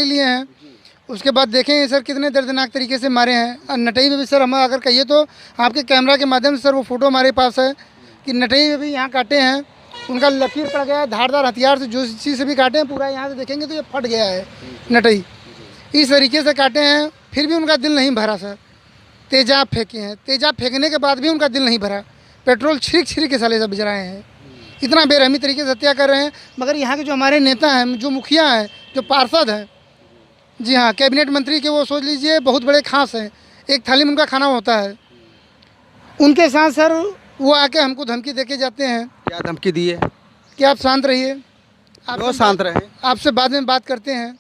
लिए हैं। उसके बाद देखेंगे सर कितने दर्दनाक तरीके से मारे हैं। और नटई में भी सर हम अगर कहिए तो आपके कैमरा के माध्यम से सर वो फ़ोटो हमारे पास है कि नटई में भी यहाँ काटे हैं, उनका लकीर पड़ गया है, धारदार हथियार से जो चीज़ से भी काटे हैं पूरा यहाँ से देखेंगे तो ये फट गया है नटई। इस तरीके से काटे हैं, फिर भी उनका दिल नहीं भरा सर। तेजाब फेंके हैं, तेजाब फेंकने के बाद भी उनका दिल नहीं भरा। पेट्रोल छिड़क के साले सब बिजराए हैं। इतना बेरहमी तरीके से हत्या कर रहे हैं। मगर यहाँ के जो हमारे नेता हैं, जो मुखिया हैं, जो पार्षद हैं, जी हाँ, कैबिनेट मंत्री के, वो सोच लीजिए बहुत बड़े खास हैं, एक थाली में उनका खाना होता है। उनके साथ सर वो आके हमको धमकी देके जाते हैं। क्या धमकी दी है? कि आप शांत रहिए, क्यों शांत रहे? आपसे बाद में बात करते हैं।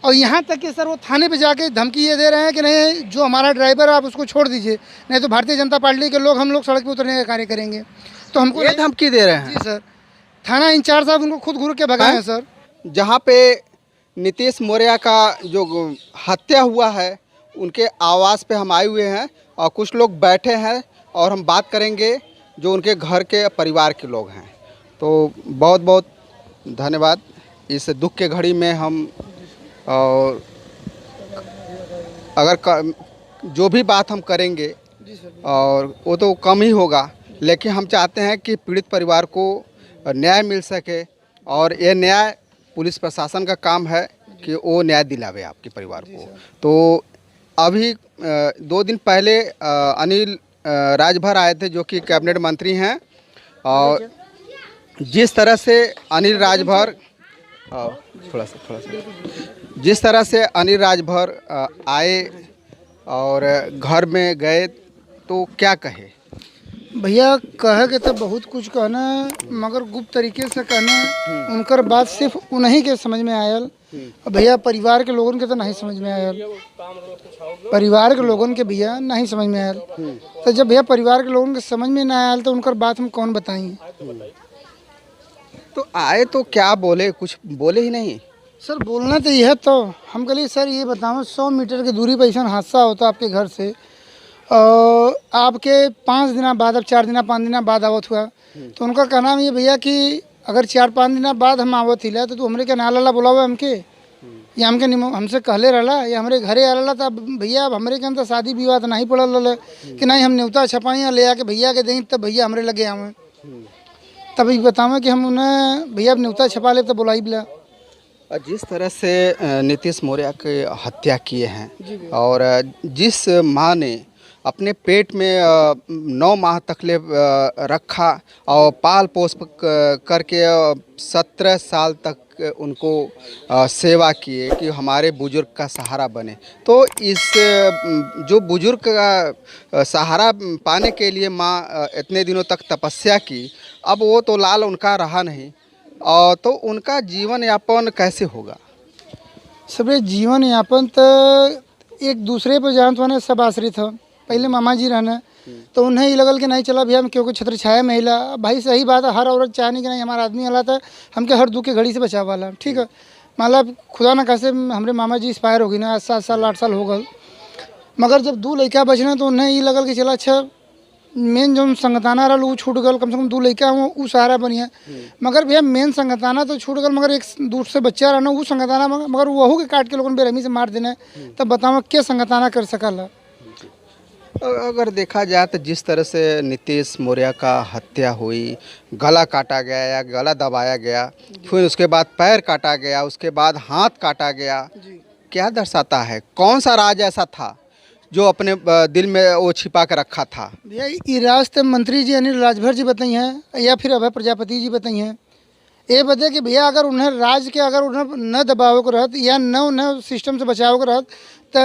और यहाँ तक कि सर वो थाने पे जाके धमकी ये दे रहे हैं कि नहीं, जो हमारा ड्राइवर है आप उसको छोड़ दीजिए, नहीं तो भारतीय जनता पार्टी के लोग, हम लोग सड़क पे उतरने का कार्य करेंगे। तो हमको ये धमकी दे रहे हैं? जी सर, थाना इंचार्ज साहब उनको खुद घूर के भगाए हैं सर। जहाँ पे नीतीश मौर्य का जो हत्या हुआ है उनके आवास पे हम आए हुए हैं और कुछ लोग बैठे हैं और हम बात करेंगे जो उनके घर के परिवार के लोग हैं। तो बहुत बहुत धन्यवाद। इस दुख के घड़ी में हम और जो भी बात हम करेंगे और वो तो कम ही होगा, लेकिन हम चाहते हैं कि पीड़ित परिवार को न्याय मिल सके और ये न्याय पुलिस प्रशासन का काम है कि वो न्याय दिलावे आपके परिवार को। तो अभी 2 दिन पहले अनिल राजभर आए थे जो कि कैबिनेट मंत्री हैं, और जिस तरह से अनिल राजभर जिस तरह से अनिल राजभर आए और घर में गए तो क्या कहे? भैया कहे के तो बहुत कुछ कहना, मगर गुप्त तरीके से कहना। उनकर बात सिर्फ उन्हीं के समझ में आयल। भैया परिवार के लोगों के तो नहीं समझ में आयल, परिवार के लोगों के भैया नहीं समझ में आयल। तो जब भैया परिवार के लोगों के समझ में ना आयल तो उनकर बात हम कौन बताएंगे। तो आए तो क्या बोले? कुछ बोले ही नहीं सर। बोलना तो यह तो हम कहिए सर, ये बताओ 100 मीटर की दूरी पर ऐसा हादसा होता आपके घर से, आपके 5 दिन बाद, अब 4 दिन 5 दिन बाद आवत हुआ, तो उनका कहना ये भैया कि अगर 4-5 दिन बाद हम आवत हिला तो तू हमरे के नाला बुलावे हमके, या हमके हमसे कहले रहला, या हमारे घरे आला था भैया। अब हमरे के अंदर शादी विवाह तो नहीं पड़ल रहा कि नहीं हम न्योता छपाई ले आके भैया के दें तब भैया हमरे लगे आवे। तभी बतावे कि हम उन्हें भैया न्योता छपा ले तो बुलाई बिला। जिस तरह से नीतीश मौर्य की हत्या किए हैं और जिस माँ ने अपने पेट में 9 माह तक ले रखा और पाल पोस करके 17 साल तक उनको सेवा किए कि हमारे बुजुर्ग का सहारा बने, तो इस जो बुजुर्ग का सहारा पाने के लिए माँ इतने दिनों तक तपस्या की, अब वो तो लाल उनका रहा नहीं, और तो उनका जीवन यापन कैसे होगा? सब जीवन यापन तो एक दूसरे पर जानते होने सब आश्रित हो। पहले मामा जी रहना तो उन्हें ही लगल कि नहीं चला भैया क्योंकि छत्र छाया महिला। भाई सही बात है, हर औरत चाहने कि नहीं हमारा आदमी हालात है हमके हर दुख के घड़ी से बचाव वाला, ठीक है। मतलब खुदा ना कैसे हमारे मामा जी एक्सपायर हो गई ना, 7 साल 8 साल हो गए, मगर जब 2 लड़का बचना तो उन्हें ये लगल कि चला अच्छा मेन जो संगताना रहा वो छूट गल, कम से कम 2 लड़का वो सहारा बनिया। मगर भैया मेन संगताना तो छूट गल, मगर एक दूर से बच्चा रहना वो संगताना, मगर वहू के काट के लोगों बेरहमी से मार देना, तब बताओ क्या संगताना कर सकल। अगर देखा जाए तो जिस तरह से नीतीश मौर्य का हत्या हुई, गला काटा गया या गला दबाया गया, फिर उसके बाद पैर काटा गया, उसके बाद हाथ काटा गया, क्या दर्शाता है? कौन सा राज ऐसा था जो अपने दिल में वो छिपा के रखा था? भैया ये राज तो मंत्री जी अनिल राजभर जी बताई हैं या फिर अभय प्रजापति जी बताई हैं। ये बता कि भैया अगर उन्हें राज के अगर उन्हें न दबाव को रहत या न उन्हें सिस्टम से बचाव को रहत तो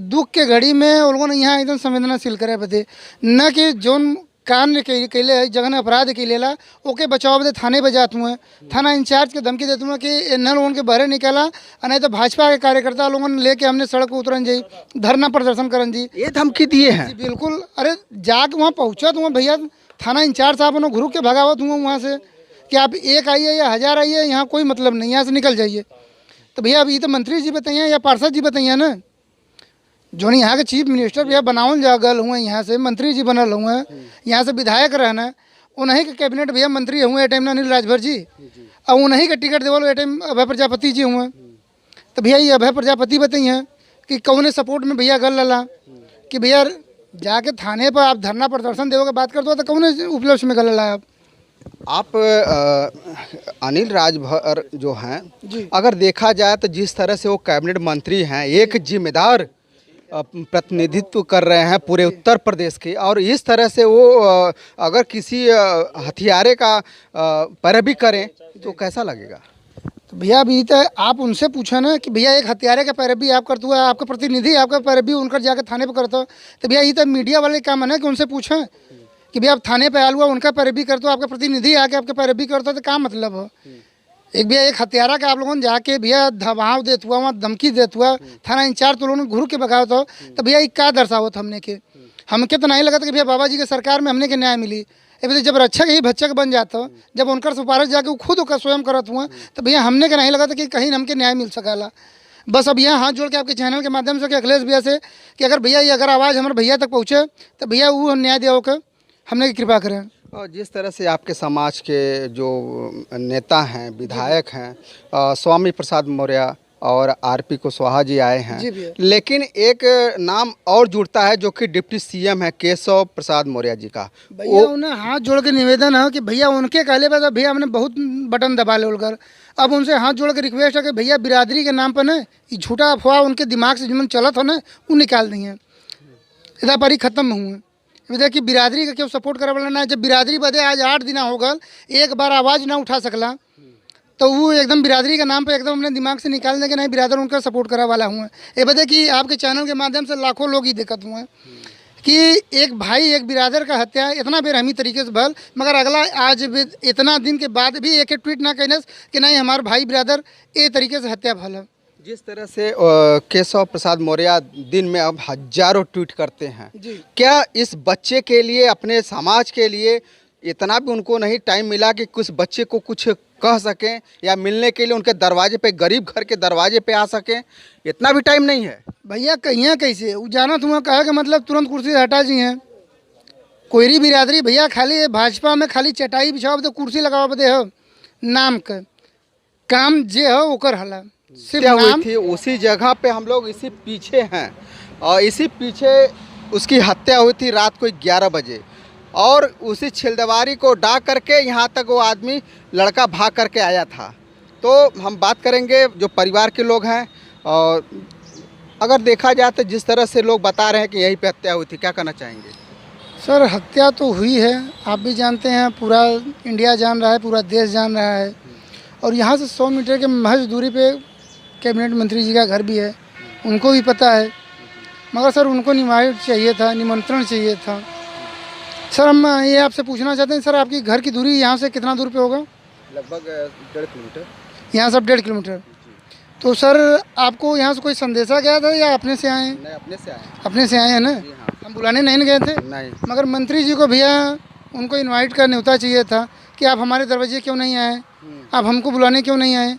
दुख के घड़ी में उन लोगों ने यहाँ एकदम संवेदनशील करे बदे, न कि जोन कान कैले जगह अपराध कैलेला ओके बचाव बदे थाने बजात हुए, थाना इंचार्ज के धमकी देते हुए कि न लोगों के बहरे निकाला, नहीं तो भाजपा के कार्यकर्ता लोगों ने लेके हमने सड़क पर उतरन जी, धरना प्रदर्शन करन जी, ये धमकी दिए हैं? बिल्कुल। अरे जाके वहाँ पहुँचा तो भैया थाना इंचार्ज साहब उन्होंने घुरू के भगावत हुआ वहाँ से कि आप 1 आइए या 1000 आइए, यहाँ कोई मतलब नहीं, यहाँ से निकल जाइए। तो भैया अब ये तो मंत्री जी बताइए या पार्षद जी बताइए ना, जो यहाँ के चीफ मिनिस्टर भैया बनावल जा गल हुए, यहाँ से मंत्री जी बनल हुए, यहाँ से विधायक रहना, उन्हीं के कैबिनेट भैया मंत्री हुए टाइम अनिल राजभर जी, और उन्हीं के टिकट देवल टाइम अभय प्रजापति जी हुए। तो भैया ये अभय प्रजापति बताई हैं कि कौन सपोर्ट में भैया गल लला कि भैया जाके थाने पर आप धरना प्रदर्शन देवो के बात कर दो तो कौन उपलक्ष्य में गल लला आप अनिल राजभर जो हैं जी। अगर देखा जाए तो जिस तरह से वो कैबिनेट मंत्री हैं, एक जिम्मेदार प्रतिनिधित्व कर रहे हैं पूरे उत्तर प्रदेश के, और इस तरह से वो अगर किसी हथियारे का पैरवी करें तो कैसा लगेगा? तो भैया अभी तो आप उनसे पूछा ना कि भैया एक हत्यारे का पैरवी आप करते हुए आपका प्रतिनिधि आपका पैरवी उनकर जाकर थाने पर करता हो, तो भैया ये तो मीडिया वाले काम है ना कि उनसे पूछें कि भैया आप थाने पे आया हुआ उनका पैरवी करते हो, आपका प्रतिनिधि आके आपके पैरवी करता हो तो क्या मतलब हो? एक भैया एक हत्यारा का आप लोगों ने जाके भैया दबाव देते हुआ, वहाँ धमकी देते हुआ थाना इंचार्ज तो लोगों ने घूर के भगाओ तो भैया ये क्या दर्शावत हमने के हमके तो नहीं लगा था कि भैया बाबा जी के सरकार में हमने के न्याय मिली। भैया जब रक्षक ही भक्षक बन जाता, जब उनकर सिफारिश जाके वो खुद का स्वयं करत हुआ तो भैया हमने के नहीं लगा था कि कहीं हमके न्याय मिल सकाला। बस अब यहाँ हाथ जोड़ के आपके चैनल के माध्यम से कि अखिलेश भैया से कि अगर भैया ये अगर आवाज़ हमारे भैया तक पहुँचे तो भैया वो न्याय दिया होकर हमने की कृपा करें। और जिस तरह से आपके समाज के जो नेता हैं, विधायक हैं, स्वामी प्रसाद मौर्य और आरपी कुशवाहा जी आए हैं, लेकिन एक नाम और जुड़ता है जो कि डिप्टी सीएम है केशव प्रसाद मौर्य जी का। भैया उन्हें हाथ जोड़ के निवेदन है कि भैया उनके कहले पर भैया हमने बहुत बटन दबा ले उलकर, अब उनसे हाथ जोड़ के रिक्वेस्ट है कि भैया बिरादरी के नाम पर ना ये झूठा अफवाह उनके दिमाग से जिन चलत हो ना वो निकाल दी है, इधर पर ही खत्म हुए। देखिए बिरादरी का क्यों सपोर्ट करे वाला ना, जब बिरादरी बदे आज 8 दिन हो गल एक बार आवाज़ ना उठा सकला तो वो एकदम बिरादरी के नाम पे एकदम अपने दिमाग से निकाल देंगे नहीं बिरादर उनका सपोर्ट करा वाला हुआ। ये बता कि आपके चैनल के माध्यम से लाखों लोग ही दिक्कत हुए कि एक भाई एक बिरादर का हत्या इतना बेरहमी तरीके से भल, मगर अगला आज भी इतना दिन के बाद भी एक ट्वीट ना कहने कि नहीं हमारे भाई बिरादर ये तरीके से हत्या भल है। जिस तरह से केशव प्रसाद मौर्य दिन में अब हजारों ट्वीट करते हैं, क्या इस बच्चे के लिए, अपने समाज के लिए इतना भी उनको नहीं टाइम मिला कि कुछ बच्चे को कुछ कह सकें या मिलने के लिए उनके दरवाजे पे, गरीब घर के दरवाजे पे आ सकें? इतना भी टाइम नहीं है भैया। कहीं कैसे वो जाना तुम्हें कहा कि मतलब तुरंत कुर्सी से हटा जी हैं कोयरी बिरादरी भैया खाली भाजपा में खाली चटाई बिछाओ तो कुर्सी लगाओ बदे हो नाम का काम जे हो ओकर हला क्या हुई थी उसी जगह पे हम लोग इसी पीछे हैं और इसी पीछे उसकी हत्या हुई थी रात को 11 बजे और उसी छिलदवारी को डाक करके यहाँ तक वो आदमी लड़का भाग करके आया था। तो हम बात करेंगे जो परिवार के लोग हैं, और अगर देखा जाए तो जिस तरह से लोग बता रहे हैं कि यहीं पे हत्या हुई थी, क्या कहना चाहेंगे? सर हत्या तो हुई है, आप भी जानते हैं, पूरा इंडिया जान रहा है, पूरा देश जान रहा है, और यहाँ से 100 मीटर के महज दूरी पे कैबिनेट मंत्री जी का घर भी है, उनको भी पता है। मगर सर उनको निमंत्रण चाहिए था। सर हम ये आपसे पूछना चाहते हैं सर, आपकी घर की दूरी यहाँ से कितना दूर पे होगा? लगभग 1.5 किलोमीटर। यहाँ से 1.5 किलोमीटर। तो सर आपको यहाँ से कोई संदेशा गया था या अपने से आए? नहीं, अपने से आए। अपने से आए हैं ना? हम बुलाने नहीं गए थे? नहीं। मगर मंत्री जी को भैया उनको इनवाइट का न्योता चाहिए था कि आप हमारे दरवाजे क्यों नहीं आए, आप हमको बुलाने क्यों नहीं आए।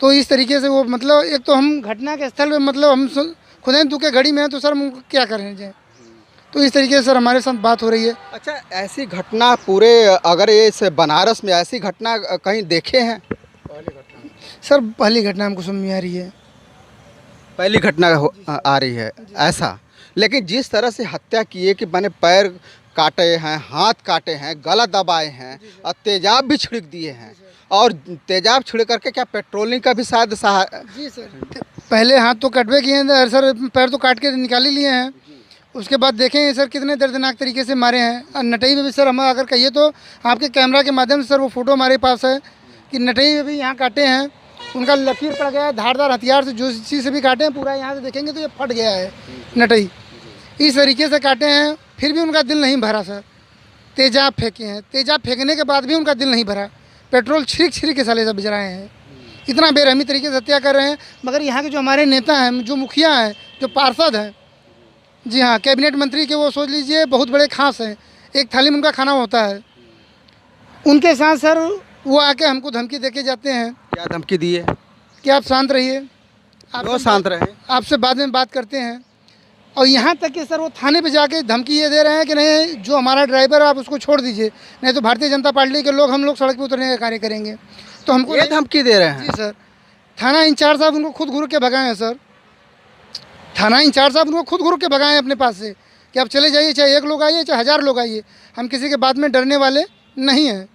तो इस तरीके से वो मतलब एक तो हम घटना के स्थल पे मतलब हम खुदा दुख के घड़ी में हैं तो सर हम क्या करें जाए। तो इस तरीके से सर हमारे साथ बात हो रही है। अच्छा, ऐसी घटना पूरे अगर ये इस बनारस में ऐसी घटना कहीं देखे हैं? सर पहली घटना हमको समझ में आ रही है। पहली घटना आ रही है ऐसा, लेकिन जिस तरह से हत्या की है कि मैंने पैर काटे हैं, हाथ काटे हैं, गला दबाए हैं और तेजाब भी छिड़क दिए हैं, और तेजाब छिड़क करके क्या पेट्रोलिंग का भी शायद जी सर, पहले हाथ तो कटवे किए हैं सर, पैर तो काट के निकाल ही लिए हैं। उसके बाद देखें सर कितने दर्दनाक तरीके से मारे हैं। और नटई में भी सर हम अगर कहिए तो आपके कैमरा के माध्यम से सर वो फ़ोटो हमारे पास है कि नटई में भी यहाँ काटे हैं, उनका लकीर पड़ गया है, धारदार हथियार से जो चीज़ से भी काटे हैं पूरा यहाँ से देखेंगे तो ये फट गया है नटई, इस तरीके से काटे हैं। फिर भी उनका दिल नहीं भरा सर, तेजाब फेंके हैं, तेजाब फेंकने के बाद भी उनका दिल नहीं भरा, पेट्रोल छिड़क के साले सब बिज रहे हैं, इतना बेरहमी तरीके से हत्या कर रहे हैं। मगर यहाँ के जो हमारे नेता हैं, जो मुखिया हैं, जो पार्षद हैं, जी हाँ कैबिनेट मंत्री के, वो सोच लीजिए बहुत बड़े खास हैं, एक थाली में उनका खाना होता है, उनके साथ सर वो आके हमको धमकी देके जाते हैं। क्या धमकी दी है? कि आप शांत रहिए, आप शांत रहे, आपसे बाद में बात करते हैं। और यहाँ तक कि सर वो थाने पे जाके धमकी ये दे रहे हैं कि नहीं जो हमारा ड्राइवर है आप उसको छोड़ दीजिए, नहीं तो भारतीय जनता पार्टी के लोग हम लोग सड़क पे उतरने का कार्य करेंगे। तो हमको ये धमकी दे रहे हैं? जी सर, थाना इंचार्ज साहब उनको खुद घूर के भगाए हैं सर। थाना इंचार्ज साहब उनको खुद घूर के भगाए हैं अपने पास से कि आप चले जाइए, चाहे 1 लोग आइए चाहे 1000 लोग आइए, हम किसी के बात में डरने वाले नहीं हैं।